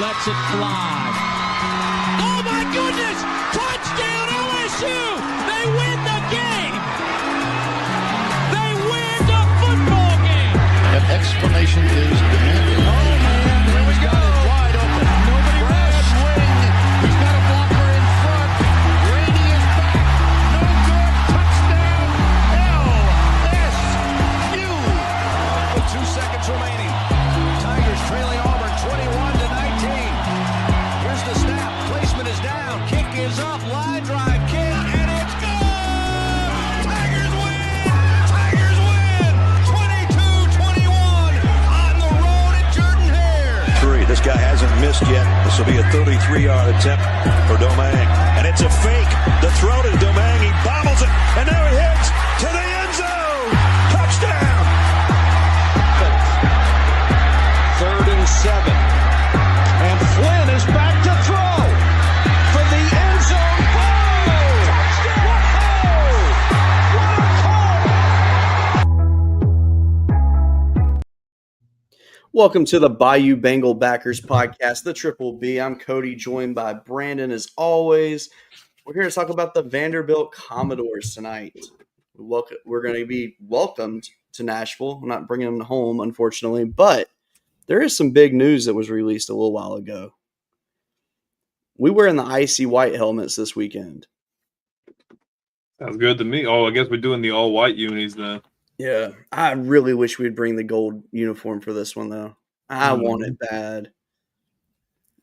lets it fly. Oh my goodness! Touchdown LSU! They win the game! They win the football game! An explanation is demanded. Oh man, here we go! Wide open. Nobody Red swing. He's got a blocker in front. Brady is back. No good. Touchdown LSU. With 2 seconds remaining. Tigers trailing Auburn 21-19. Here's the snap. Placement is down. Kick is up. Line drive kick, and it's good! Tigers win! Tigers win! 22-21 on the road at Jordan-Hare. This guy hasn't missed yet. This will be a 33-yard attempt for Domingue. And it's a fake. The throw to Domingue. He bobbles it. And now he hits to the end zone. Touchdown. 3rd and 7. And Flynn is back to throw for the end zone. Oh! Touchdown! What a call! Welcome to the Bayou Bengal Backers podcast, the Triple B. I'm Cody, joined by Brandon as always. We're here to talk about the Vanderbilt Commodores tonight. We're going to be welcomed to Nashville. I'm not bringing them home, unfortunately, but there is some big news that was released a little while ago. We were in the icy white helmets this weekend. Sounds good to me. Oh, I guess we're doing the all-white unis now. Yeah, I really wish we'd bring the gold uniform for this one, though. I want it bad.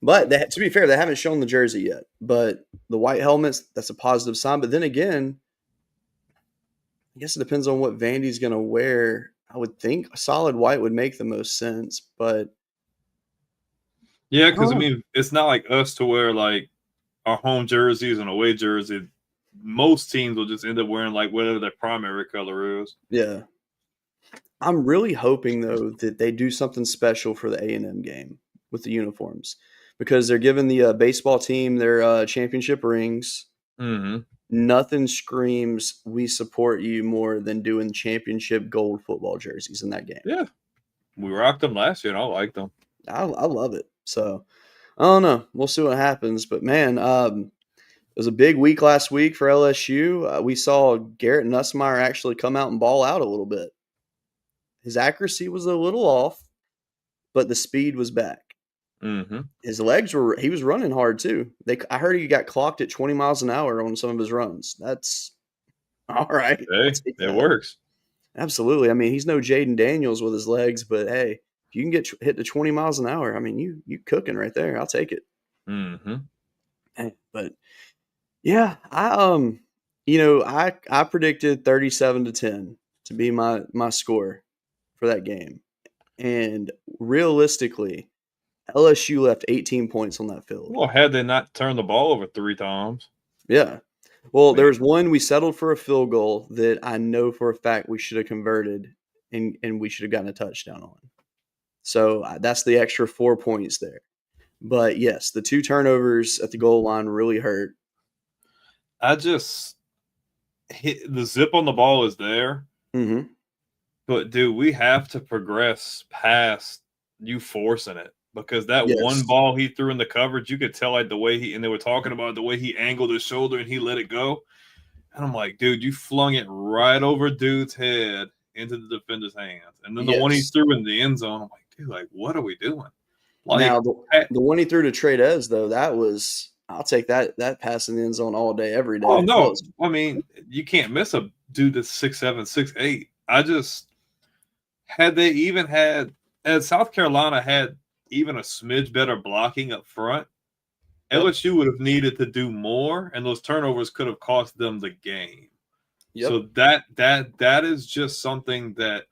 But to be fair, they haven't shown the jersey yet. But the white helmets, that's a positive sign. But then again, I guess it depends on what Vandy's going to wear. I would think a solid white would make the most sense. But yeah, because, I mean, it's not like us to wear, like, our home jerseys and away jerseys. Most teams will just end up wearing, like, whatever their primary color is. yeah. I'm really hoping, though, that they do something special for the A&M game with the uniforms. Because they're giving the baseball team their championship rings. Mm-hmm. Nothing screams we support you more than doing championship gold football jerseys in that game. Yeah. We rocked them last year, and I liked them. I love it. So, I don't know. We'll see what happens. But, man, it was a big week last week for LSU. We saw Garrett Nussmeier actually come out and ball out a little bit. His accuracy was a little off, but the speed was back. Mm-hmm. His legs he was running hard too. I heard he got clocked at 20 miles an hour on some of his runs. That's all right. Hey, it works. Absolutely. I mean, he's no Jaden Daniels with his legs, but hey, if you can get hit to 20 miles an hour, I mean, you cooking right there. I'll take it. Mm-hmm. But yeah, I predicted 37-10 to be my score for that game. And realistically, LSU left 18 points on that field. Well, had they not turned the ball over 3 times? Yeah. Well, there was one we settled for a field goal that I know for a fact we should have converted and we should have gotten a touchdown on. So that's the extra 4 points there. But yes, the 2 turnovers at the goal line really hurt. I just hit the zip on the ball is there. Mm-hmm. But, dude, we have to progress past you forcing it. Because that one ball he threw in the coverage, you could tell like the way and they were talking about the way he angled his shoulder and he let it go. And I'm like, dude, you flung it right over dude's head into the defender's hands. And then the one he Yes. threw in the end zone, I'm like, dude, like, what are we doing? Now Like, the one he threw to Trades though, that was I'll take that pass in the end zone all day, every day. oh That no, was I mean, you can't miss a dude that's 6'7", 6'8". I just had South Carolina had even a smidge better blocking up front, Yep. LSU would have needed to do more, and those turnovers could have cost them the game. Yep. So that is just something that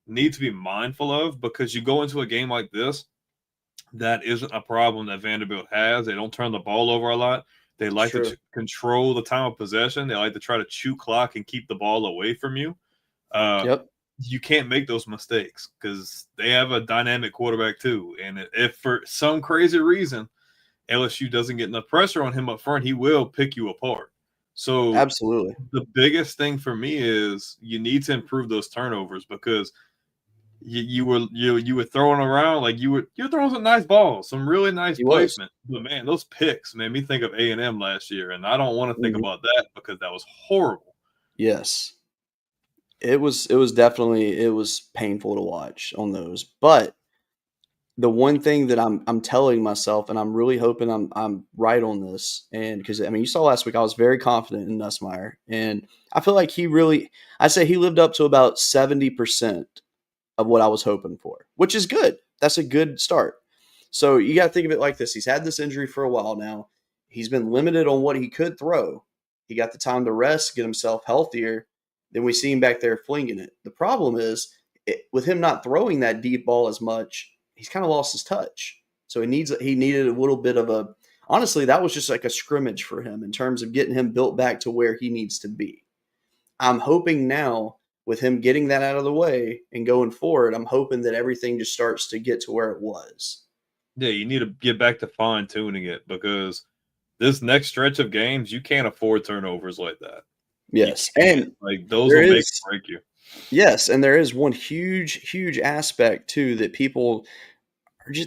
needs to be mindful of, because you go into a game like this, that isn't a problem that Vanderbilt has. They don't turn the ball over a lot. They like to control the time of possession. They like to try to chew clock and keep the ball away from you. Yep. You can't make those mistakes because they have a dynamic quarterback too. And if for some crazy reason LSU doesn't get enough pressure on him up front, he will pick you apart. So Absolutely. the biggest thing for me is you need to improve those turnovers, because you were throwing around, like you're throwing some nice balls, some really nice placement. But man, those picks made me think of A&M last year, and I don't want to think about that because that was horrible. Yes. It was painful to watch on those. But the one thing that I'm telling myself, and I'm really hoping I'm right on this, and because I mean you saw last week I was very confident in Nussmeier, and I feel like he lived up to about 70% of what I was hoping for, which is good. That's a good start. So you got to think of it like this: he's had this injury for a while now. He's been limited on what he could throw. He got the time to rest, get himself healthier. Then we see him back there flinging it. The problem is with him not throwing that deep ball as much, he's kind of lost his touch. So he needed a little bit of a, honestly, that was just like a scrimmage for him in terms of getting him built back to where he needs to be. I'm hoping now with him getting that out of the way and going forward, I'm hoping that everything just starts to get to where it was. Yeah, you need to get back to fine tuning it, because this next stretch of games, you can't afford turnovers like that. Yes. And like those will make or break you. Yes. And there is one huge aspect too that people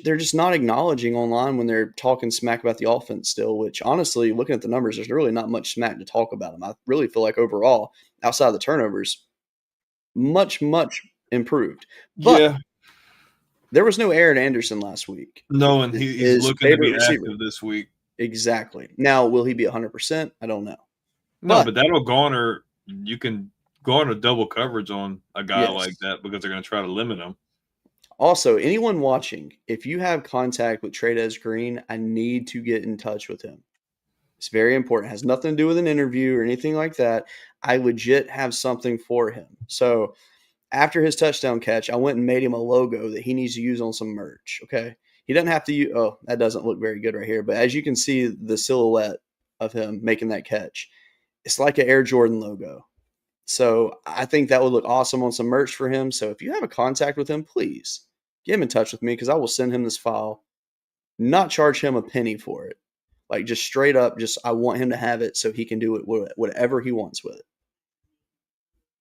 they're just not acknowledging online when they're talking smack about the offense still, which honestly, looking at the numbers, there's really not much smack to talk about them. I really feel like overall, outside of the turnovers, much improved. But there was no Aaron Anderson last week. No, and he's looking to be active this week. Exactly. Now, will he be 100%? I don't know. No, but that'll garner – you can garner double coverage on a guy like that, because they're going to try to limit him. Also, anyone watching, if you have contact with Trades Green, I need to get in touch with him. It's very important. It has nothing to do with an interview or anything like that. I legit have something for him. So after his touchdown catch, I went and made him a logo that he needs to use on some merch, okay? He doesn't have to use – oh, that doesn't look very good right here. But as you can see, the silhouette of him making that catch, it's like an Air Jordan logo. So I think that would look awesome on some merch for him. So if you have a contact with him, please get him in touch with me, because I will send him this file, not charge him a penny for it. Like just straight up, just I want him to have it so he can do it whatever he wants with it.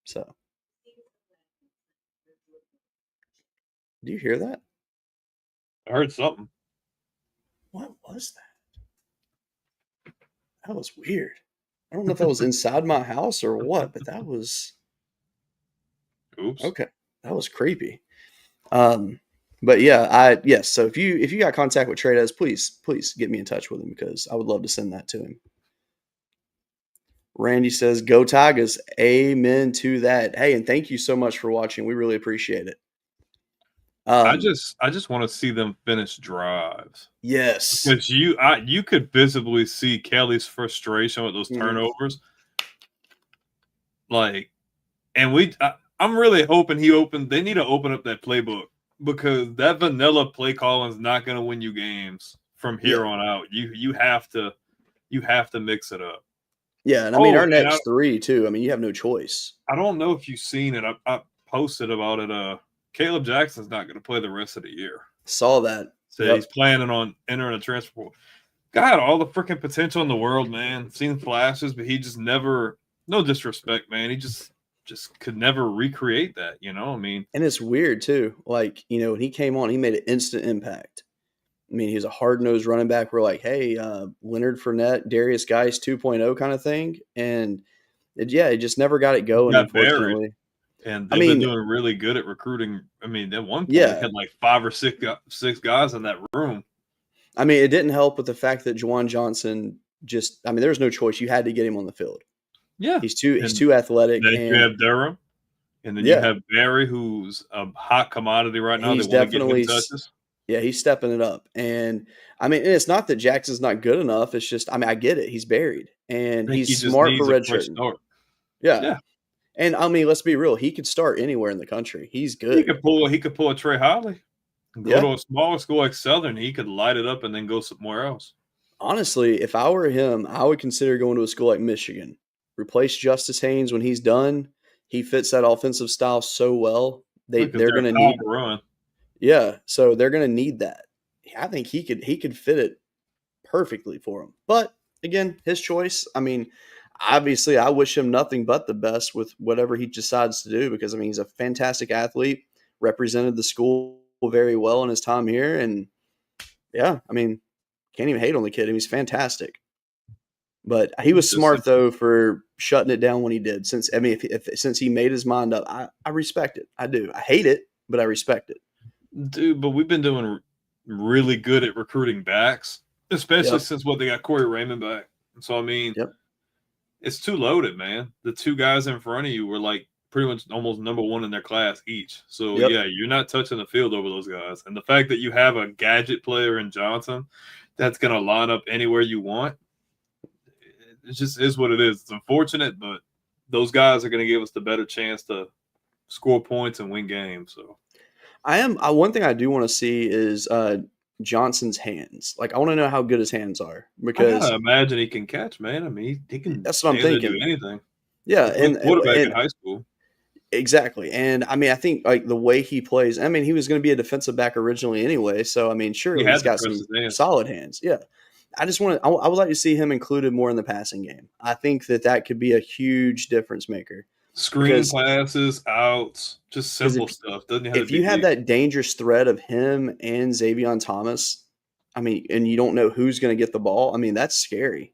So, do you hear that? I heard something. What was that? That was weird. I don't know if that was inside my house or what, but that was. Oops. Okay, that was creepy. But yeah, yes. So if you got contact with Trades, please get me in touch with him, because I would love to send that to him. Randy says, "Go Tigers!" Amen to that. Hey, and thank you so much for watching. We really appreciate it. I just want to see them finish drives. Yes, because you could visibly see Kelly's frustration with those turnovers. Like, and I'm really hoping they need to open up that playbook, because that vanilla play calling is not going to win you games from here on out. You have to mix it up. Yeah, and I mean our next three too. I mean, you have no choice. I don't know if you've seen it. I posted about it. Caleb Jackson's not going to play the rest of the year. Saw that. So he's planning on entering a transfer portal. Guy had all the freaking potential in the world, man. Seen flashes, but he just never. No disrespect, man. He just could never recreate that. You know, I mean, and it's weird too. Like, when he came on, he made an instant impact. I mean, he was a hard-nosed running back. We're like, hey, Leonard Fournette, Darius Geis 2.0 kind of thing. And, It just never got it going, got buried. unfortunately. And I they've been mean, doing really good at recruiting. I mean, at one point, Yeah. they had like 5 or 6 guys in that room. I mean, it didn't help with the fact that Juwan Johnson there was no choice. You had to get him on the field. Yeah. He's too athletic. Then And you have Durham, and then you have Barry, who's a hot commodity right now. he's They want to definitely get him touches. Yeah, he's stepping it up. And I mean, it's not that Jackson's not good enough. It's just, I mean, I get it. He's buried and I think he he's just smart needs for a fresh redshirting. start. Yeah. And I mean, let's be real. He could start anywhere in the country. He's good. He could pull a Trey Holly. Go to a smaller school like Southern. He could light it up and then go somewhere else. Honestly, if I were him, I would consider going to a school like Michigan. Replace Justice Haynes when he's done. He fits that offensive style so well. They're going to need run. Yeah, so they're going to need that. I think he could fit it perfectly for him. But again, his choice. I mean, obviously, I wish him nothing but the best with whatever he decides to do because I mean, he's a fantastic athlete, represented the school very well in his time here, and yeah, I mean, can't even hate on the kid. I mean, he's fantastic. But he was smart though for shutting it down when he did. Since he made his mind up, I respect it. I do. I hate it, but I respect it. Dude, but we've been doing really good at recruiting backs, especially since they got Corey Raymond back. So I mean, it's too loaded, man. The 2 guys in front of you were like pretty much almost number 1 in their class each. So yeah, you're not touching the field over those guys. And the fact that you have a gadget player in Johnson that's going to line up anywhere you want, it just is what it is. It's unfortunate, but those guys are going to give us the better chance to score points and win games. So one thing I do want to see is Johnson's hands. Like, I want to know how good his hands are because I imagine he can catch, man. I mean, he can. That's what I'm thinking. Do anything. Yeah, and quarterback in high school. Exactly, and I mean, I think like the way he plays. I mean, he was going to be a defensive back originally anyway, so I mean, surely he's got some solid hands. Yeah, I would like to see him included more in the passing game. I think that could be a huge difference maker. Screen passes, outs, just simple stuff. Doesn't have if you have that dangerous threat of him and Xavier Thomas, I mean, and you don't know who's going to get the ball, I mean, that's scary.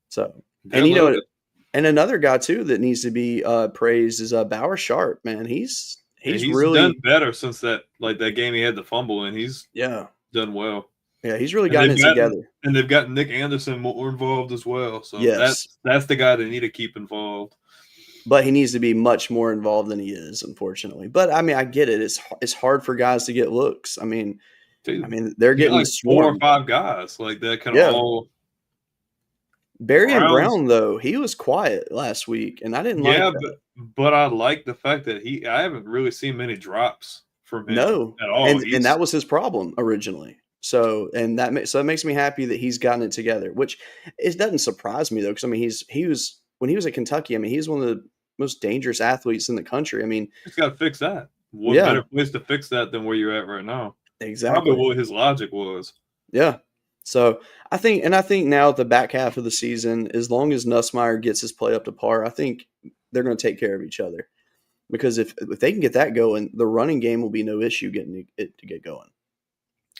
So, and and another guy too that needs to be praised is Bauer Sharp. Man, he's really done better since that game he had the fumble, and he's done well. Yeah, he's really gotten it together. And they've got Nick Anderson more involved as well. So that's the guy they need to keep involved. But he needs to be much more involved than he is, unfortunately. But I mean, I get it. It's hard for guys to get looks. I mean, they're getting like 4 or 5 guys like that kind of all. Barry and Brown though, he was quiet last week, and I didn't like that. But I like the fact that I haven't really seen many drops from him. At all. And that was his problem originally. So that makes me happy that he's gotten it together. Which it doesn't surprise me though, because I mean he was when he was at Kentucky. I mean he's one of the most dangerous athletes in the country. I mean, he's got to fix that. What better place to fix that than where you're at right now? Exactly. Probably what his logic was. Yeah. So I think now at the back half of the season, as long as Nussmeier gets his play up to par, I think they're going to take care of each other. Because if they can get that going, the running game will be no issue getting it to get going.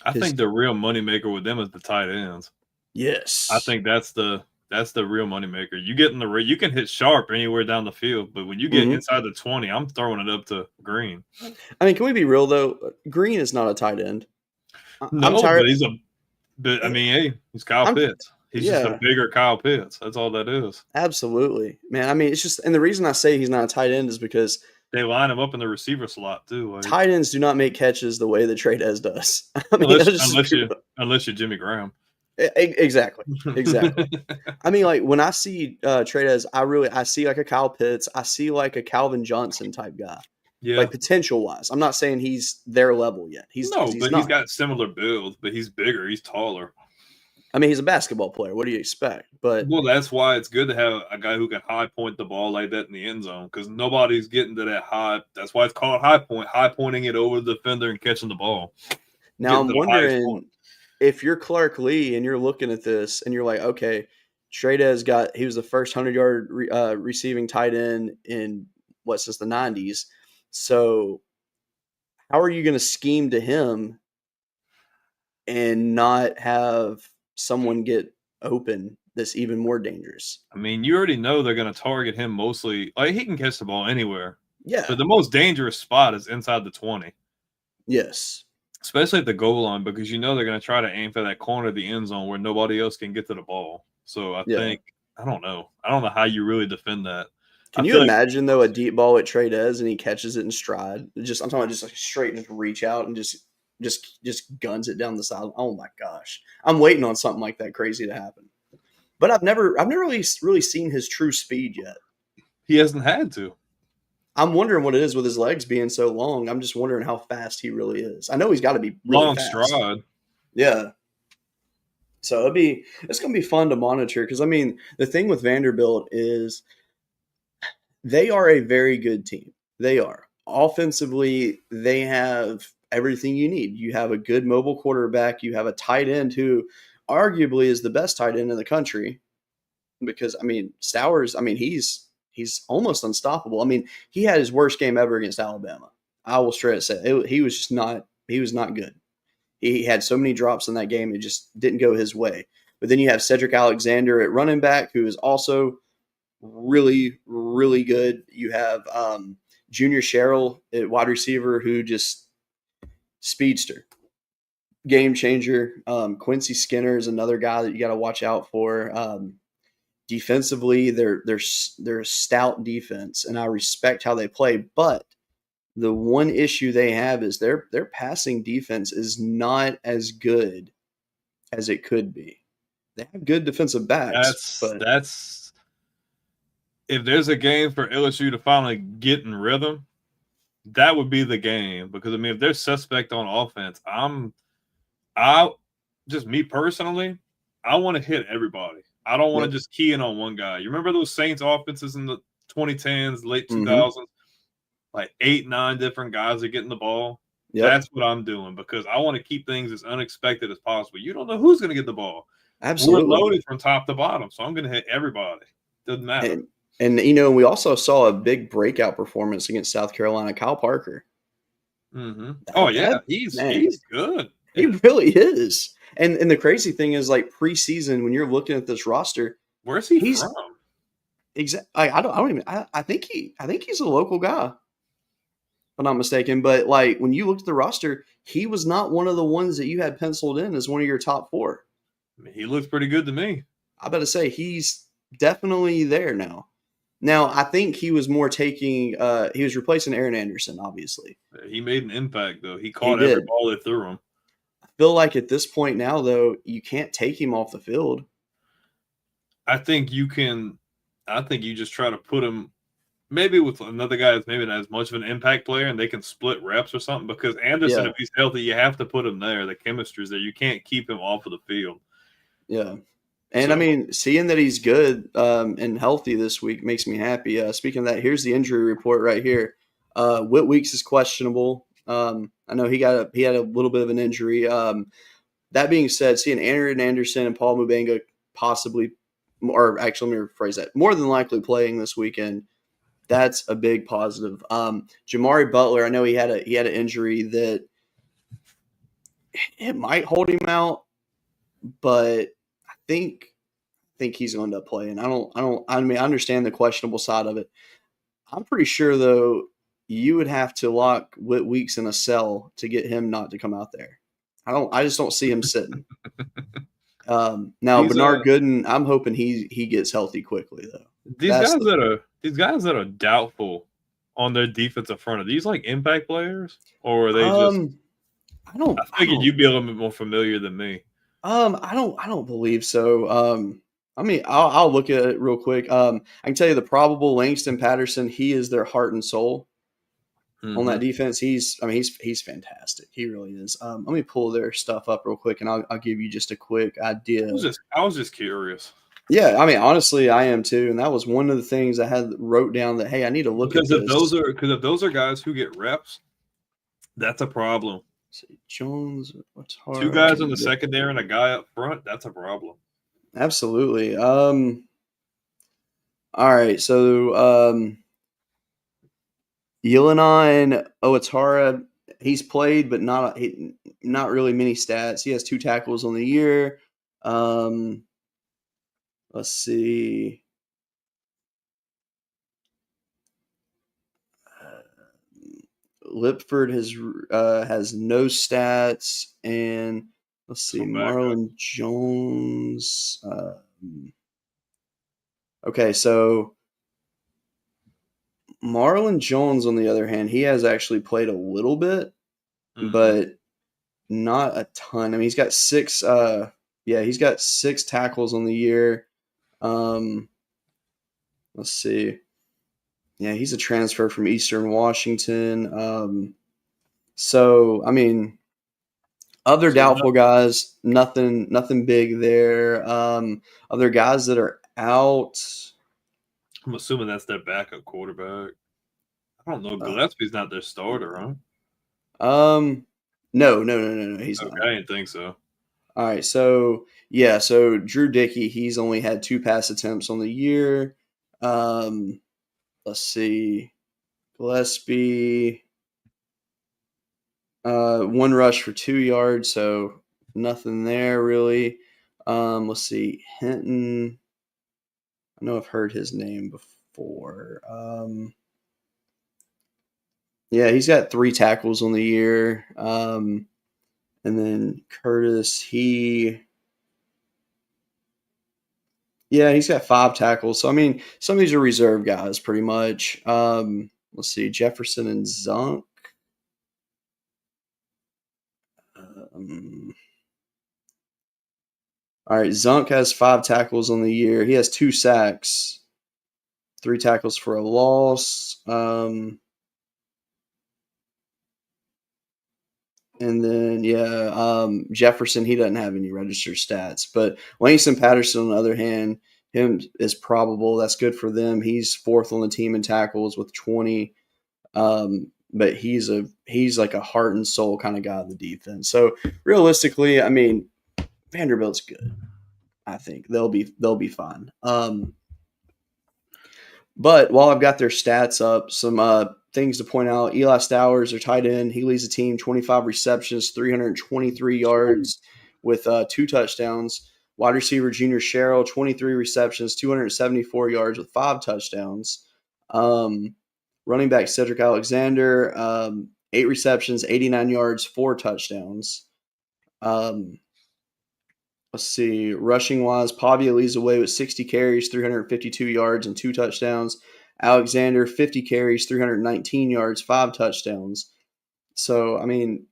I think the real moneymaker with them is the tight ends. Yes. I think that's the real moneymaker. You can hit Sharp anywhere down the field, but when you get inside the 20, I'm throwing it up to Green. I mean, can we be real though? Green is not a tight end. I'm tired. But he's Kyle Pitts. He's just a bigger Kyle Pitts. That's all that is. Absolutely, man. I mean, it's just, and the reason I say he's not a tight end is because they line him up in the receiver slot too. Tight ends do not make catches the way that Trey'Dez does. I mean, unless you're Jimmy Graham. Exactly. I mean, like when I see Trey'Dez, I see like a Kyle Pitts. I see like a Calvin Johnson type guy. Yeah. Like potential wise. I'm not saying he's their level yet. He's got similar build, but he's bigger, he's taller. I mean, he's a basketball player. What do you expect? But that's why it's good to have a guy who can high point the ball like that in the end zone, because nobody's getting to that high. That's why it's called high pointing it over the defender and catching the ball. Now I'm wondering if you're Clark Lee and you're looking at this and you're like, okay, Trey'Dez he was the first 100-yard receiving tight end in since the 90s. So how are you going to scheme to him and not have someone get open that's even more dangerous. I mean, you already know they're going to target him mostly. Like, he can catch the ball anywhere. Yeah. But the most dangerous spot is inside the 20. Yes. Especially at the goal line, because you know they're going to try to aim for that corner of the end zone where nobody else can get to the ball. So I think, I don't know how you really defend that. Can you imagine, though, a deep ball at Trey Dez and he catches it in stride? I'm talking about just like straight, just reach out and just guns it down the side. Oh my gosh. I'm waiting on something like that crazy to happen. But I've never really seen his true speed yet. He hasn't had to. I'm wondering what it is with his legs being so long. I'm just wondering how fast he really is. I know he's got to be really long fast. stride. Yeah. So it's going to be fun to monitor because, I mean, the thing with Vanderbilt is they are a very good team. They are. Offensively, they have everything you need. You have a good mobile quarterback. You have a tight end who arguably is the best tight end in the country because, I mean, Stowers, I mean, he's almost unstoppable. I mean, he had his worst game ever against Alabama. I will straight up say he was not good. He had so many drops in that game, it just didn't go his way. But then you have Cedric Alexander at running back, who is also really, really good. You have Junior Sherrill at wide receiver, who just speedster, game changer. Quincy Skinner is another guy that you got to watch out for. Defensively, they're a stout defense, and I respect how they play. But the one issue they have is their passing defense is not as good as it could be. They have good defensive backs. That's if there's a game for LSU to finally get in rhythm, that would be the game. Because I mean, if they're suspect on offense, just me personally, I want to hit everybody. I don't want to just key in on one guy. You remember those Saints offenses in the 2010s, late 2000s? Like 8, 9 different guys are getting the ball. Yep. That's what I'm doing because I want to keep things as unexpected as possible. You don't know who's going to get the ball. Absolutely. We're loaded from top to bottom, so I'm going to hit everybody. Doesn't matter. And you know, we also saw a big breakout performance against South Carolina, Kyle Parker. Mm-hmm. He's good. He really is. And the crazy thing is, like, preseason, when you're looking at this roster, where's he from? Exactly. I think he's a local guy, if I'm not mistaken. But like, when you looked at the roster, he was not one of the ones that you had penciled in as one of your top 4. I mean, he looks pretty good to me. I better say he's definitely there now. Now, I think he was more he was replacing Aaron Anderson, obviously. He made an impact, though. He caught every ball they threw him. I feel like at this point now, though, you can't take him off the field. I think you just try to put him maybe with another guy that's maybe not as much of an impact player, and they can split reps or something. Because Anderson, if he's healthy, you have to put him there. The chemistry's there. You can't keep him off of the field. Yeah. And, I mean, seeing that he's good and healthy this week makes me happy. Speaking of that, here's the injury report right here. Whit Weeks is questionable. I know he had a little bit of an injury. That being said, seeing Aaron Anderson and Paul Mubenga possibly – or actually, let me rephrase that. More than likely playing this weekend, that's a big positive. Jamari Butler, I know he had an injury that it might hold him out, but I think he's going to end up playing. I mean, I understand the questionable side of it. I'm pretty sure, though, you would have to lock Whit Weeks in a cell to get him not to come out there. I just don't see him sitting. Now Bernard Gooden, I'm hoping he gets healthy quickly, though. These guys that are doubtful on their defensive front, are these like impact players, or are they just? I figured you'd be a little bit more familiar than me. I don't believe so. I mean, I'll look at it real quick. I can tell you the probable Langston Patterson. He is their heart and soul on that defense. He's fantastic. He really is. Let me pull their stuff up real quick, and I'll give you just a quick idea. I was just curious. Yeah, I mean, honestly, I am too, and that was one of the things I had wrote down that, hey, I need to look at this. If those are guys who get reps, that's a problem. Let's see, Jones, what's hard? 2 guys in the secondary and a guy up front, that's a problem. Absolutely. All right, so Yelenon Owatara, he's played, but not really many stats. He has 2 tackles on the year. Let's see. Lipford has no stats, and let's see, Some backup. Marlon Jones. Okay, so Marlon Jones, on the other hand, he has actually played a little bit, but not a ton. I mean, he's got six. He's got 6 tackles on the year. Let's see. Yeah, he's a transfer from Eastern Washington. So I mean, other doubtful guys, nothing big there. Other guys that are out. I'm assuming that's their backup quarterback. I don't know. Gillespie's not their starter, huh? No, he's Okay, not. I didn't think so. All right, so Drew Dickey, he's only had 2 pass attempts on the year. Let's see, Gillespie, 1 rush for 2 yards, so nothing there really. Let's see, Hinton. I know I've heard his name before. Yeah, he's got 3 tackles on the year. And then Curtis, he's got 5 tackles. So, I mean, some of these are reserve guys pretty much. Let's see, Jefferson and Zunk. All right, Zunk has 5 tackles on the year. He has 2 sacks, 3 tackles for a loss. And then, Jefferson, he doesn't have any registered stats. But Langston Patterson, on the other hand, him is probable. That's good for them. He's 4th on the team in tackles with 20. But he's like a heart and soul kind of guy in the defense. So realistically, I mean, Vanderbilt's good. I think they'll be fine. But while I've got their stats up, some things to point out. Eli Stowers, their tight end, he leads the team 25 receptions, 323 yards with 2 touchdowns. Wide receiver Junior Sherrill, 23 receptions, 274 yards with 5 touchdowns. Running back Cedric Alexander, 8 receptions, 89 yards, 4 touchdowns. Let's see. Rushing wise, Pavia leads the way with 60 carries, 352 yards, and 2 touchdowns. Alexander, 50 carries, 319 yards, 5 touchdowns. So, I mean,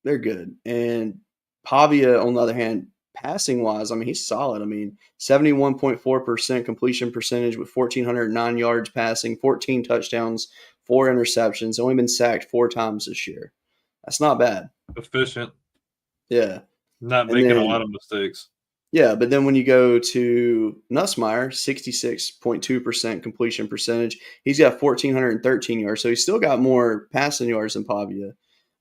they're good. And Pavia, on the other hand, passing wise, I mean, he's solid. I mean, 71.4% completion percentage with 1,409 yards passing, 14 touchdowns, 4 interceptions, only been sacked 4 times this year. That's not bad. Efficient. Yeah. Not making a lot of mistakes. Yeah, but then when you go to Nussmeier, 66.2% completion percentage, he's got 1,413 yards, so he's still got more passing yards than Pavia.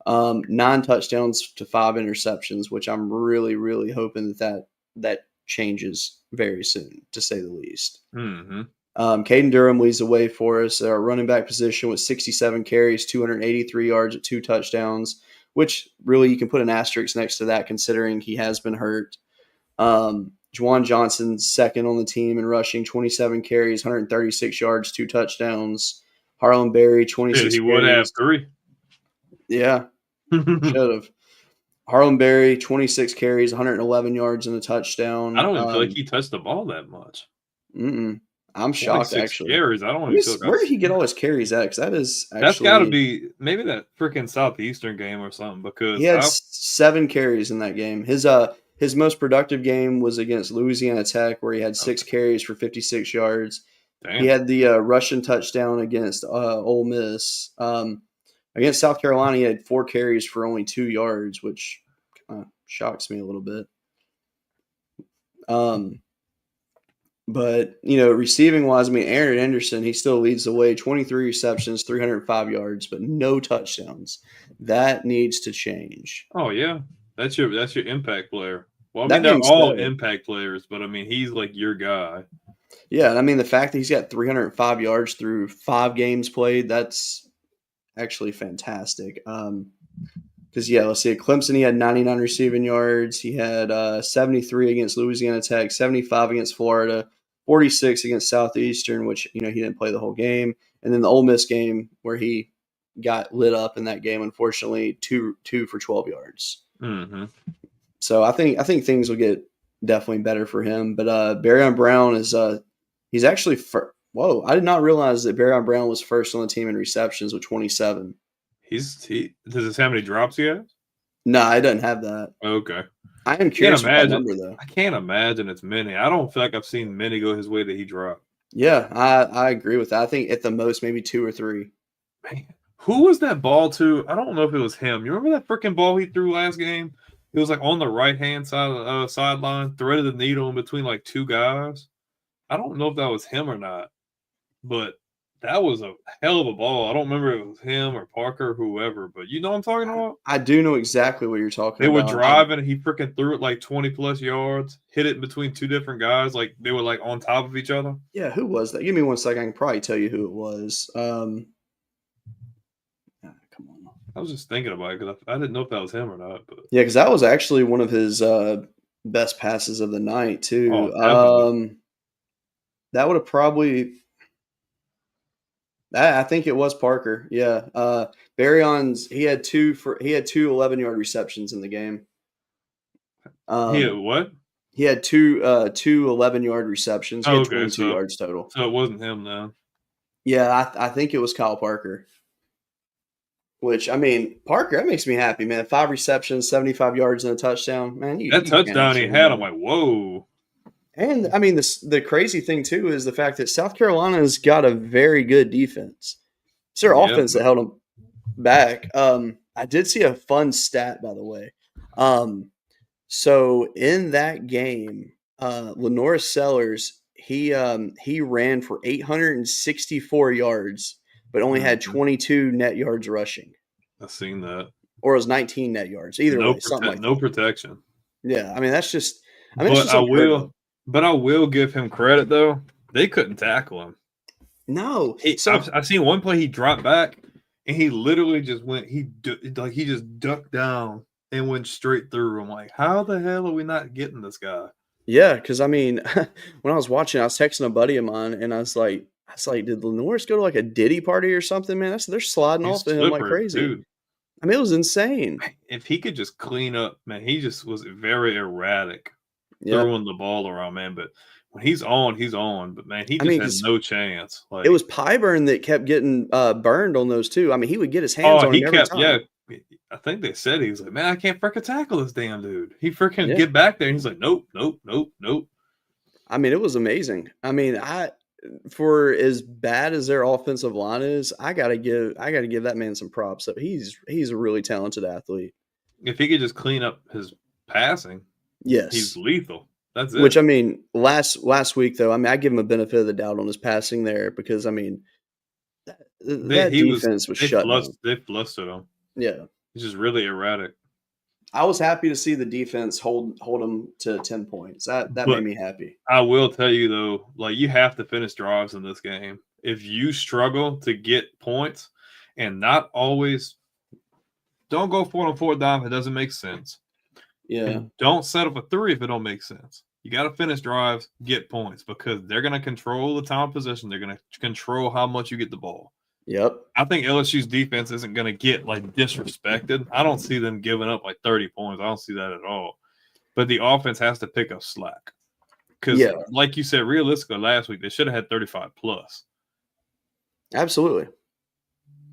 9 touchdowns to 5 interceptions, which I'm really, really hoping that changes very soon, to say the least. Mm-hmm. Caden Durham leads the way for us. Our running back position with 67 carries, 283 yards at 2 touchdowns, which really you can put an asterisk next to that considering he has been hurt. Juwan Johnson, 2nd on the team in rushing, 27 carries, 136 yards, 2 touchdowns. Harlan Berry, 26 He carries. would have 3. Yeah, should have. Harlan Berry, 26 carries, 111 yards, and a touchdown. I don't even feel like he touched the ball that much. I'm shocked, actually. Carries. I don't even feel like where did he get all his carries at? Because that is actually... That's got to be maybe that freaking Southeastern game or something. Because he had 7 carries in that game. His most productive game was against Louisiana Tech, where he had 6 carries for 56 yards. Damn. He had the Russian touchdown against Ole Miss. Against South Carolina, he had 4 carries for only 2 yards, which shocks me a little bit. But, receiving wise, I mean, Aaron Anderson, he still leads the way, 23 receptions, 305 yards, but no touchdowns. That needs to change. Oh, yeah. That's your impact player. Well, I mean, they're all impact players, but I mean, he's like your guy. Yeah, I mean, the fact that he's got 305 yards through 5 games played, that's actually fantastic. Because, let's see. At Clemson, he had 99 receiving yards. He had 73 against Louisiana Tech, 75 against Florida, 46 against Southeastern, which, he didn't play the whole game. And then the Ole Miss game where he got lit up in that game, unfortunately, two for 12 yards. Mm-hmm. So I think things will get definitely better for him. But Barryon Brown is he's actually whoa! I did not realize that Barryon Brown was first on the team in receptions with 27. Does this how many drops he has? No, I didn't have that. Okay. I am curious about that number though. I can't imagine it's many. I don't feel like I've seen many go his way that he dropped. Yeah, I agree with that. I think at the most maybe 2 or 3. Man, who was that ball to? I don't know if it was him. You remember that freaking ball he threw last game? It was like on the right-hand side of the sideline, threaded the needle in between like 2 guys. I don't know if that was him or not, but that was a hell of a ball. I don't remember if it was him or Parker or whoever, but you know what I'm talking about? I do know exactly what you're talking They about. were driving and he freaking threw it like 20-plus yards, hit it between 2 different guys. Like they were like on top of each other. Yeah, who was that? Give me 1 second. I can probably tell you who it was. Come on. I was just thinking about it because I didn't know if that was him or not. But Yeah, because that was actually one of his best passes of the night too. Oh, that would have probably. I think it was Parker. Yeah, Baryon's he had 2 11-yard receptions in the game. he had what? He had two 11-yard receptions. He had 22 yards total. So it wasn't him then. Yeah, I think it was Kyle Parker. Which, I mean, Parker, that makes me happy, man. 5 receptions, 75 yards, and a touchdown. Man, that touchdown he had, I'm like, whoa. And, I mean, the crazy thing, too, is the fact that South Carolina's got a very good defense. It's their offense that held them back. I did see a fun stat, by the way. So, in that game, Lenora Sellers, he ran for 864 yards, but only had 22 net yards rushing. I've seen that. Or it was 19 net yards. Either way, something like that. No protection. Yeah, I mean, that's just – But I will give him credit, though. They couldn't tackle him. No. I've seen one play he dropped back, and he literally just went – he just ducked down and went straight through. I'm like, how the hell are we not getting this guy? Yeah, because, I mean, when I was watching, I was texting a buddy of mine, and I was like, did Lenore's go to like a Diddy party or something, man? They're sliding off to him like crazy. Dude. I mean, it was insane. If he could just clean up, man, he just was very erratic throwing the ball around, man. But when he's on, he's on. But, man, he just has no chance. Like, it was Pyburn that kept getting burned on those two. I mean, he would get his hands on him every time. Yeah, I think they said he was like, man, I can't freaking tackle this damn dude. He freaking get back there, and he's like, nope. I mean, it was amazing. I mean, for as bad as their offensive line is, I gotta give that man some props. He's a really talented athlete. If he could just clean up his passing, yes, he's lethal. That's it. Which, I mean, last week though, I mean, I give him a benefit of the doubt on his passing there because, I mean, that defense was shut down. They flustered him. Yeah, he's just really erratic. I was happy to see the defense hold him to 10 points. That made me happy. I will tell you, though, like, you have to finish drives in this game. If you struggle to get points and not always – don't go for it on 4th down if it doesn't make sense. Yeah. And don't set up a 3 if it don't make sense. You got to finish drives, get points, because they're going to control the time of possession. They're going to control how much you get the ball. Yep. I think LSU's defense isn't going to get like disrespected. I don't see them giving up like 30 points. I don't see that at all. But the offense has to pick up slack. Because, like you said, realistically, last week, they should have had 35 plus. Absolutely.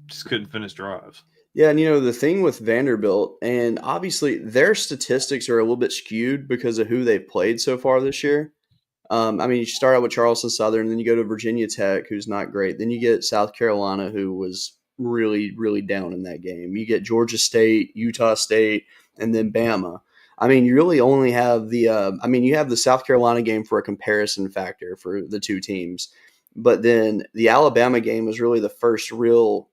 Just couldn't finish drives. Yeah, and the thing with Vanderbilt, and obviously their statistics are a little bit skewed because of who they've played so far this year. I mean, you start out with Charleston Southern, then you go to Virginia Tech, who's not great. Then you get South Carolina, who was really, really down in that game. You get Georgia State, Utah State, and then Bama. I mean, you really only have you have the South Carolina game for a comparison factor for the two teams. But then the Alabama game was really the first real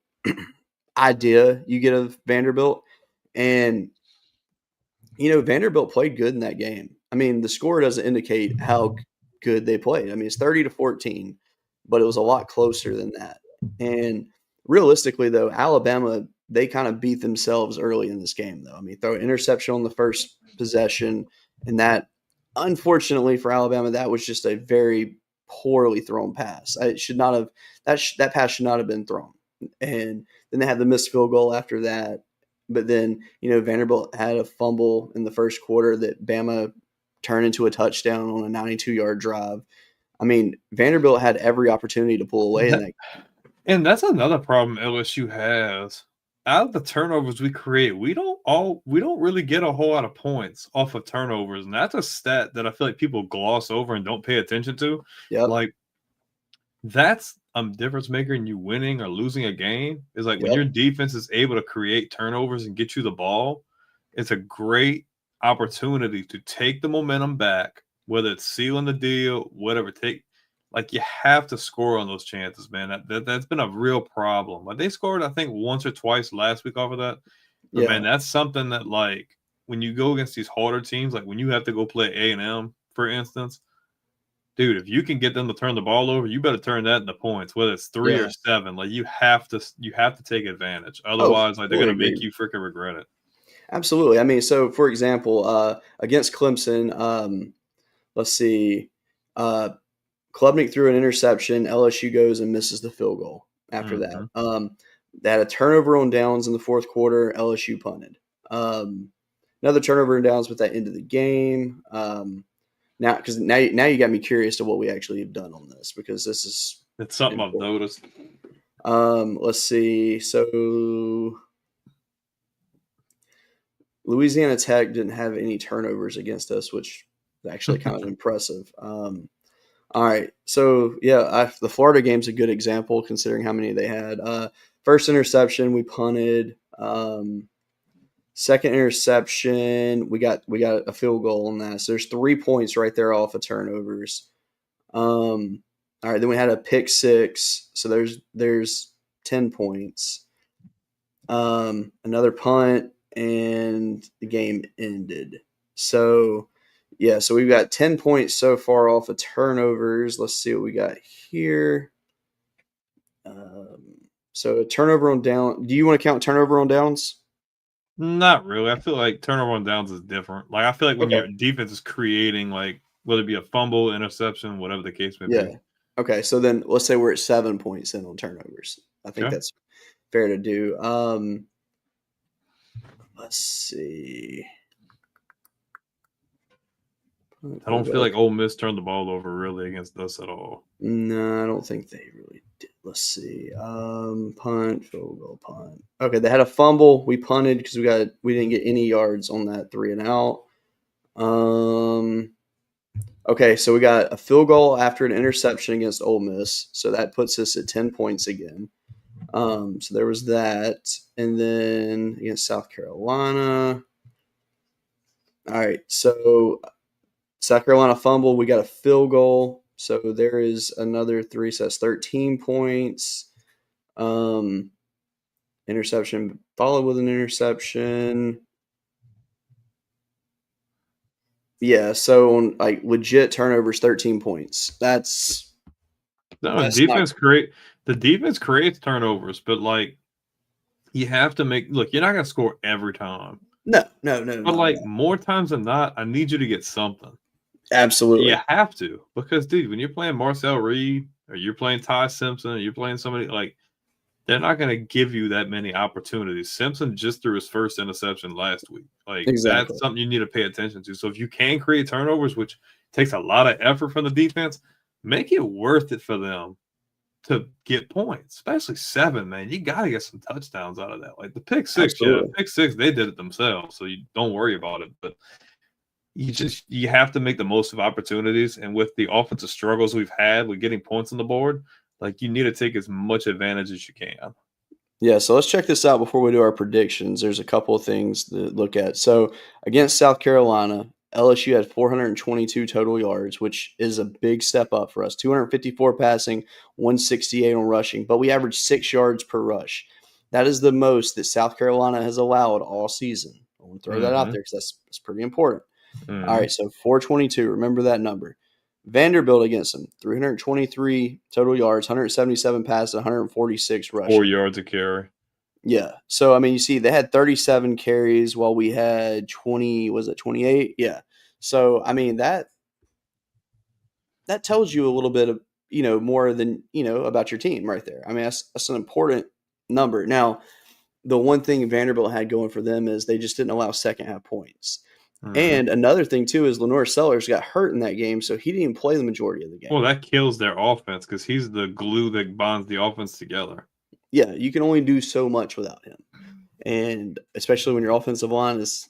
idea you get of Vanderbilt. And, Vanderbilt played good in that game. I mean, the score doesn't indicate how good they played. I mean, it's 30-14, but it was a lot closer than that. And realistically, though, Alabama, they kind of beat themselves early in this game, though. I mean, throw an interception on the first possession, and that, unfortunately for Alabama, that was just a very poorly thrown pass. It should not have that pass should not have been thrown. And then they had the missed field goal after that. But then, Vanderbilt had a fumble in the first quarter that Bama turned into a touchdown on a 92-yard drive. I mean, Vanderbilt had every opportunity to pull away in that. And that's another problem LSU has. Out of the turnovers we create, we don't really get a whole lot of points off of turnovers, and that's a stat that I feel like people gloss over and don't pay attention to. Yep. Like, that's a difference maker in you winning or losing a game. Is like when your defense is able to create turnovers and get you the ball, it's a great opportunity to take the momentum back, whether it's sealing the deal, whatever. Like, you have to score on those chances, man. That's been a real problem. Like, they scored, I think, once or twice last week off of that. But, man, that's something that, like, when you go against these harder teams, like when you have to go play A&M, for instance, dude, if you can get them to turn the ball over, you better turn that into points, whether it's 3 or 7. Like, you have to take advantage. Otherwise, they're going to make you freaking regret it. Absolutely. I mean, so, for example, against Clemson, let's see, Klubnik threw an interception. LSU goes and misses the field goal after that. They had a turnover on downs in the fourth quarter. LSU punted. Another turnover on downs with that end of the game. Now you got me curious to what we actually have done on this, because it's something important. I've noticed. Let's see. So Louisiana Tech didn't have any turnovers against us, which is actually kind of impressive. All right. So, the Florida game's a good example considering how many they had. First interception, we punted. Second interception, we got a field goal on that. So there's 3 points right there off of turnovers. All right. Then we had a pick six. So there's 10 points. Another punt, and the game ended. So, so we've got 10 points so far off of turnovers. Let's see what we got here. So a turnover on down. Do you want to count turnover on downs? Not really. I feel like turnover on downs is different. Like, I feel like when your defense is creating, like, whether it be a fumble, interception, whatever the case may be. Okay. So then let's say we're at 7 points in on turnovers. I think that's fair to do. Let's see. I don't feel like Ole Miss turned the ball over really against us at all. No, I don't think they really did. Let's see. Punt, field goal, punt. Okay, they had a fumble. We punted because we didn't get any yards on that 3 and out. Okay, so we got a field goal after an interception against Ole Miss, so that puts us at 10 points again. So there was that, and then against South Carolina. All right, so South Carolina fumble, we got a field goal. So there is another 3, so that's 13 points. Interception followed with an interception. Yeah, so on like legit turnovers, 13 points. The defense creates turnovers, but like you have to you're not gonna score every time. No. But like more times than not, I need you to get something. Absolutely. You have to, because dude, when you're playing Marcel Reed or you're playing Ty Simpson or you're playing somebody, like, they're not going to give you that many opportunities. Simpson just threw his first interception last week. Like, That's something you need to pay attention to. So if you can create turnovers, which takes a lot of effort from the defense, make it worth it for them to get points, especially 7, man. You got to get some touchdowns out of that. Like the pick six, they did it themselves, so you don't worry about it. But you have to make the most of opportunities, and with the offensive struggles we've had with getting points on the board, like, you need to take as much advantage as you can. Yeah, so let's check this out before we do our predictions. There's a couple of things to look at. So against South Carolina, LSU had 422 total yards, which is a big step up for us. 254 passing, 168 on rushing, but we averaged 6 yards per rush. That is the most that South Carolina has allowed all season. I want to throw that out there because that's pretty important. All right, so 422, remember that number. Vanderbilt against them, 323 total yards, 177 passes, 146 rushing. 4 yards a carry. Yeah. So, I mean, you see, they had 37 carries while we had 28? Yeah. So, I mean, that tells you a little bit of, more than, about your team right there. I mean, that's an important number. Now, the one thing Vanderbilt had going for them is they just didn't allow second half points. And another thing, too, is Lenore Sellers got hurt in that game, so he didn't even play the majority of the game. Well, that kills their offense because he's the glue that bonds the offense together. Yeah, you can only do so much without him. And especially when your offensive line is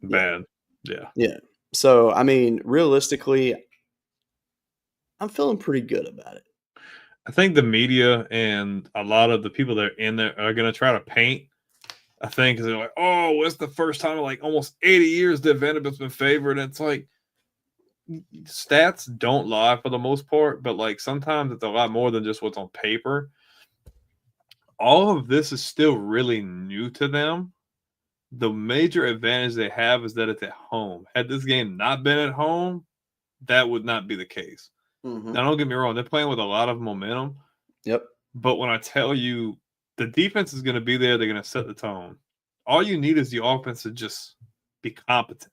bad. Yeah. Yeah. So, I mean, realistically, I'm feeling pretty good about it. I think the media and a lot of the people that are in there are going to try to paint. I think they're like, oh, it's the first time in like almost 80 years that Vanderbilt's been favored. And it's like, stats don't lie for the most part, but like sometimes it's a lot more than just what's on paper. All of this is still really new to them. The major advantage they have is that it's at home. Had this game not been at home, that would not be the case. Mm-hmm. Now, don't get me wrong. They're playing with a lot of momentum. Yep. But when I tell you the defense is going to be there, they're going to set the tone. All you need is the offense to just be competent.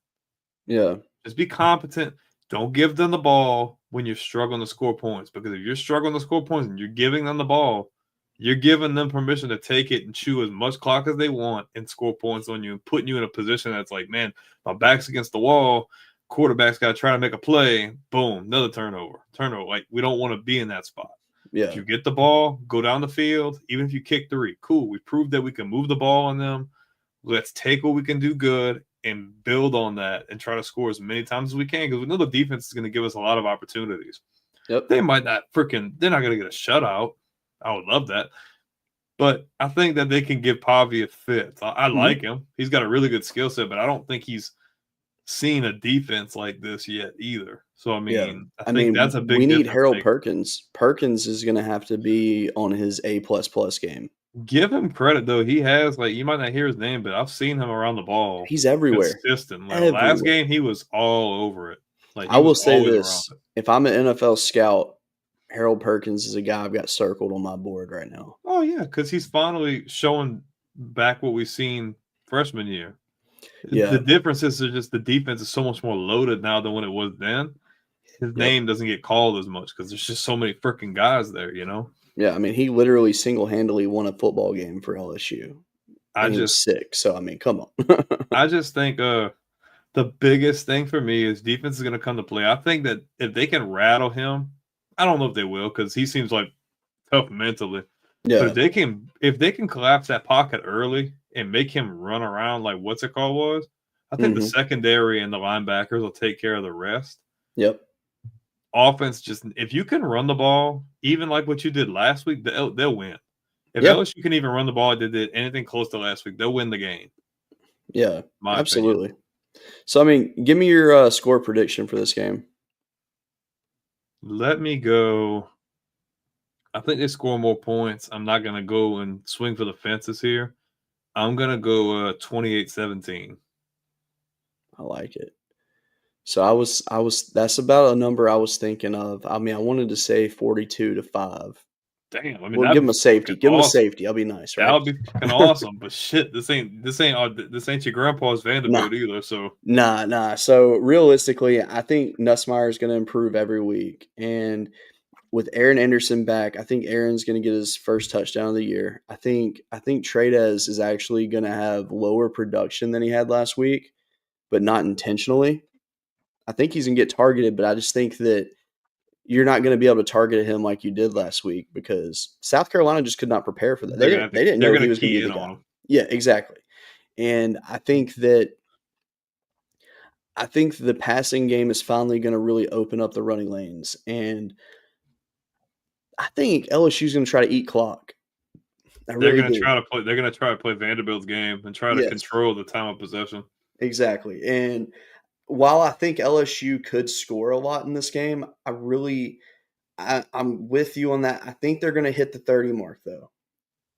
Yeah. Just be competent. Don't give them the ball when you're struggling to score points. Because if you're struggling to score points and you're giving them the ball, you're giving them permission to take it and chew as much clock as they want and score points on you and putting you in a position that's like, man, my back's against the wall. Quarterback's got to try to make a play. Boom, another turnover. Like, we don't want to be in that spot. Yeah. If you get the ball, go down the field. Even if you kick 3, cool. We proved that we can move the ball on them. Let's take what we can do good and build on that and try to score as many times as we can because we know the defense is going to give us a lot of opportunities. Yep. They're not going to get a shutout. I would love that. But I think that they can give Pavi a fit. I like him. He's got a really good skill set, but I don't think he's seen a defense like this yet either. So, I mean, I think that's a big we need difference Harold maker. Perkins. Perkins is going to have to be on his A++ game. Give him credit, though. He has, like, you might not hear his name, but I've seen him around the ball. He's everywhere. Consistent. Like, Everywhere. last game, he was all over it. Like, I will say this. If I'm an NFL scout, Harold Perkins is a guy I've got circled on my board right now. Oh, yeah, because he's finally showing back what we've seen freshman year. Yeah. The difference is just the defense is so much more loaded now than when it was then. His name doesn't get called as much because there's just so many freaking guys there, you know? Yeah, I mean, he literally single-handedly won a football game for LSU. He was sick, so, I mean, come on. I just think the biggest thing for me is defense is going to come to play. I think that if they can rattle him, I don't know if they will because he seems like tough mentally. Yeah. But if they can collapse that pocket early and make him run around like what's it called was, I think the secondary and the linebackers will take care of the rest. Yep. Offense, just if you can run the ball, even like what you did last week, they'll win. If LSU can even run the ball, they did anything close to last week, they'll win the game. Yeah, absolutely. Opinion. So, I mean, give me your score prediction for this game. Let me go. I think they score more points. I'm not going to go and swing for the fences here. I'm going to go 28-17. I like it. So I was that's about a number I was thinking of. I mean, I wanted to say 42-5. Damn, I mean, we'll give him a safety. Give him a safety. I'll be nice, right? That would be fucking awesome. But shit, this ain't your grandpa's Vanderbilt either. So nah. So realistically, I think Nussmeier is going to improve every week, and with Aaron Anderson back, I think Aaron's going to get his first touchdown of the year. I think Tradez is actually going to have lower production than he had last week, but not intentionally. I think he's going to get targeted, but I just think that you're not going to be able to target him like you did last week because South Carolina just could not prepare for that. They didn't know he was going to be the guy. Yeah, exactly. And I think the passing game is finally going to really open up the running lanes. And I think LSU is going to try to eat clock. They're going to try to play Vanderbilt's game and try to control the time of possession. Exactly. And while I think LSU could score a lot in this game, I'm with you on that. I think they're going to hit the 30 mark, though.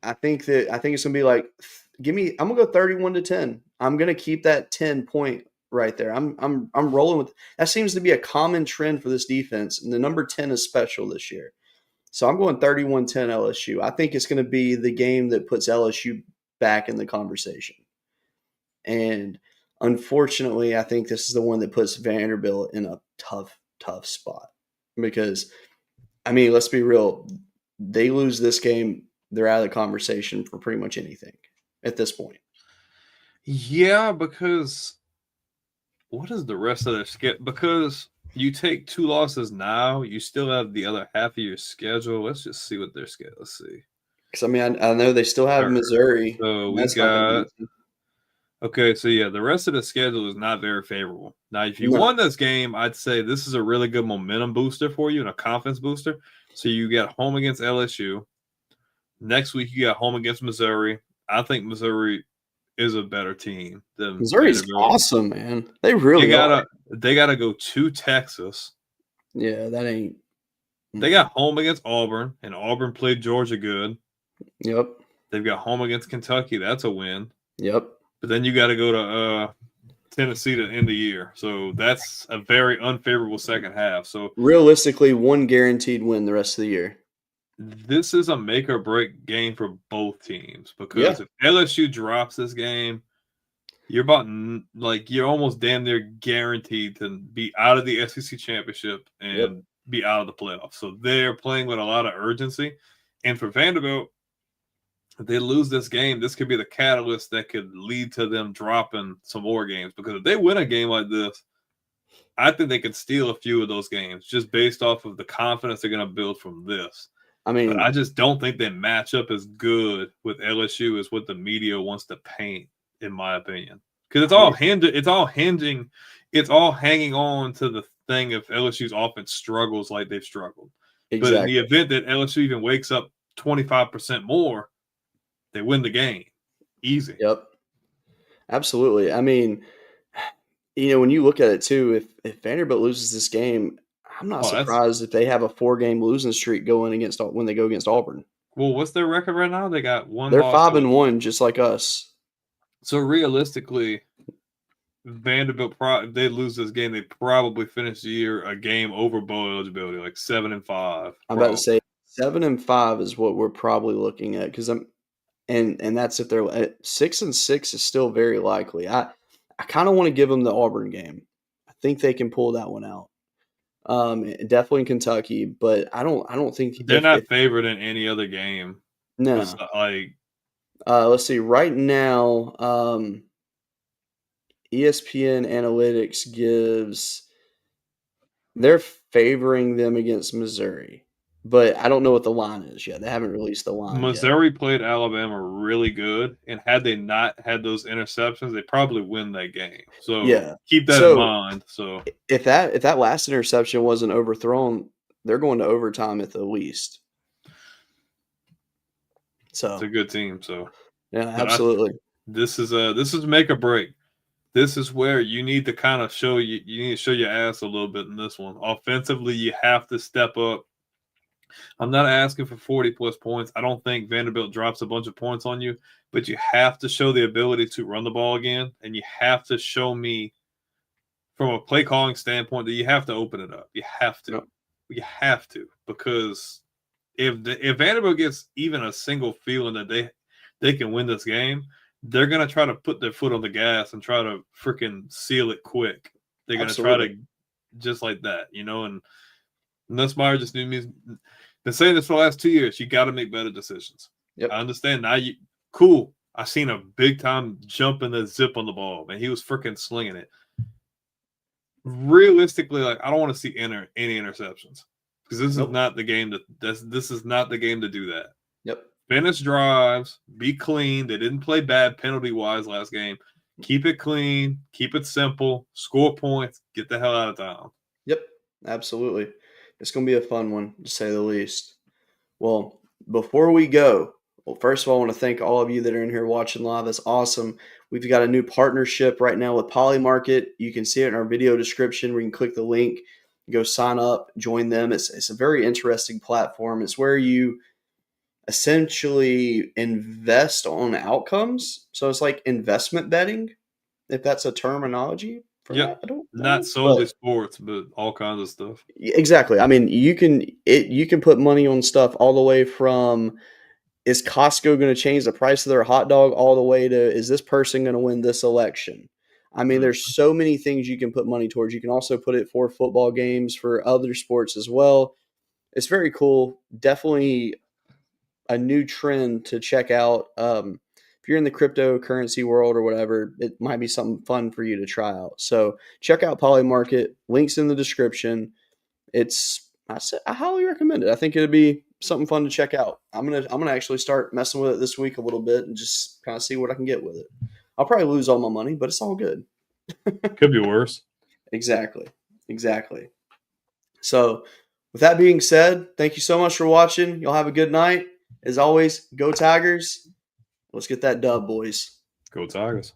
I think it's going to be like, I'm going to go 31-10. I'm going to keep that 10-point right there. I'm rolling with that. Seems to be a common trend for this defense, and the number 10 is special this year. So I'm going 31-10 LSU. I think it's going to be the game that puts LSU back in the conversation. And unfortunately, I think this is the one that puts Vanderbilt in a tough spot. because, I mean, let's be real. They lose this game, they're out of the conversation for pretty much anything at this point. Yeah, because what is the rest of their schedule? Because you take 2 losses now, you still have the other half of your schedule. Let's just see what their schedule. Let's see. Because, I mean, I know they still have Missouri. So we That's not gonna be got easy. okay. So yeah, the rest of the schedule is not very favorable. Now, if you No. won this game, I'd say this is a really good momentum booster for you and a confidence booster. So you get home against LSU. Next week you got home against Missouri. I think Missouri is a better team than Missouri's Vanderbilt. awesome, man. They really are. They gotta go to Texas. Yeah, that ain't. They got home against Auburn, and Auburn played Georgia good. Yep. They've got home against Kentucky. That's a win. Yep. But then you got to go to Tennessee to end the year. So that's a very unfavorable second half. So Realistically, one guaranteed win the rest of the year. this is a make or break game for both teams because if LSU drops this game, you're you're almost damn near guaranteed to be out of the SEC championship and be out of the playoffs. So they're playing with a lot of urgency. And for Vanderbilt, if they lose this game, this could be the catalyst that could lead to them dropping some more games. Because if they win a game like this, I think they could steal a few of those games just based off of the confidence they're going to build from this. I mean, but I just don't think they match up as good with LSU as what the media wants to paint, in my opinion. Because it's all hanging on to the thing if LSU's offense struggles like they've struggled. Exactly. But in the event that LSU even wakes up 25% more, they win the game. Easy. Yep. Absolutely. I mean, when you look at it too, if Vanderbilt loses this game, I'm not surprised if they have a 4-game losing streak going against when they go against Auburn. Well, what's their record right now? They got one. They're 5-1, just like us. So realistically, Vanderbilt, if they lose this game, they probably finish the year a game over bowl eligibility, like 7-5. I'm about to say 7-5 is what we're probably looking at because and that's if they're at 6-6 is still very likely. I kind of want to give them the Auburn game. I think they can pull that one out. Definitely in Kentucky, but I don't think they're not favored in any other game. No, let's see. Right now, ESPN Analytics they're favoring them against Missouri, but I don't know what the line is yet. They haven't released the line. Missouri played Alabama really good, and had they not had those interceptions, they probably win that game. So keep that in mind. So if that last interception wasn't overthrown, they're going to overtime at the least. So it's a good team. So yeah, absolutely. This is make or break. This is where you need to kind of show your ass a little bit in this one. Offensively, you have to step up. I'm not asking for 40-plus points. I don't think Vanderbilt drops a bunch of points on you, but you have to show the ability to run the ball again, and you have to show me from a play calling standpoint that you have to open it up. You have to. Yep. You have to, because if Vanderbilt gets even a single feeling that they can win this game, they're going to try to put their foot on the gas and try to freaking seal it quick. They're going to try to just like that, and Nussmeier just knew me. Been saying this for the last 2 years. You got to make better decisions. Yep. I understand now. Cool. I seen a big time jump in the zip on the ball, man. He was freaking slinging it. Realistically, I don't want to see any interceptions because this is not the game this is not the game to do that. Yep. Finish drives, be clean. They didn't play bad penalty wise last game. Keep it clean, keep it simple, score points, get the hell out of town. Yep, absolutely. It's going to be a fun one, to say the least. Well, before we go, first of all, I want to thank all of you that are in here watching live. That's awesome. We've got a new partnership right now with Polymarket. You can see it in our video description where you can click the link, go sign up, join them. It's a very interesting platform. It's where you essentially invest on outcomes. So it's like investment betting, if that's a terminology. Yeah, not solely sports, but all kinds of stuff. Exactly. I mean, you can put money on stuff all the way from, is Costco going to change the price of their hot dog, all the way to, is this person going to win this election? I mean, there's so many things you can put money towards. You can also put it for football games, for other sports as well. It's very cool. Definitely a new trend to check out. If you're in the cryptocurrency world or whatever, it might be something fun for you to try out. So check out Polymarket. Links in the description. I highly recommend it. I think it'd be something fun to check out. I'm gonna actually start messing with it this week a little bit and just kind of see what I can get with it. I'll probably lose all my money, but it's all good. Could be worse. Exactly. So with that being said, thank you so much for watching. Y'all have a good night. As always, go Tigers. Let's get that dub, boys. Go Tigers.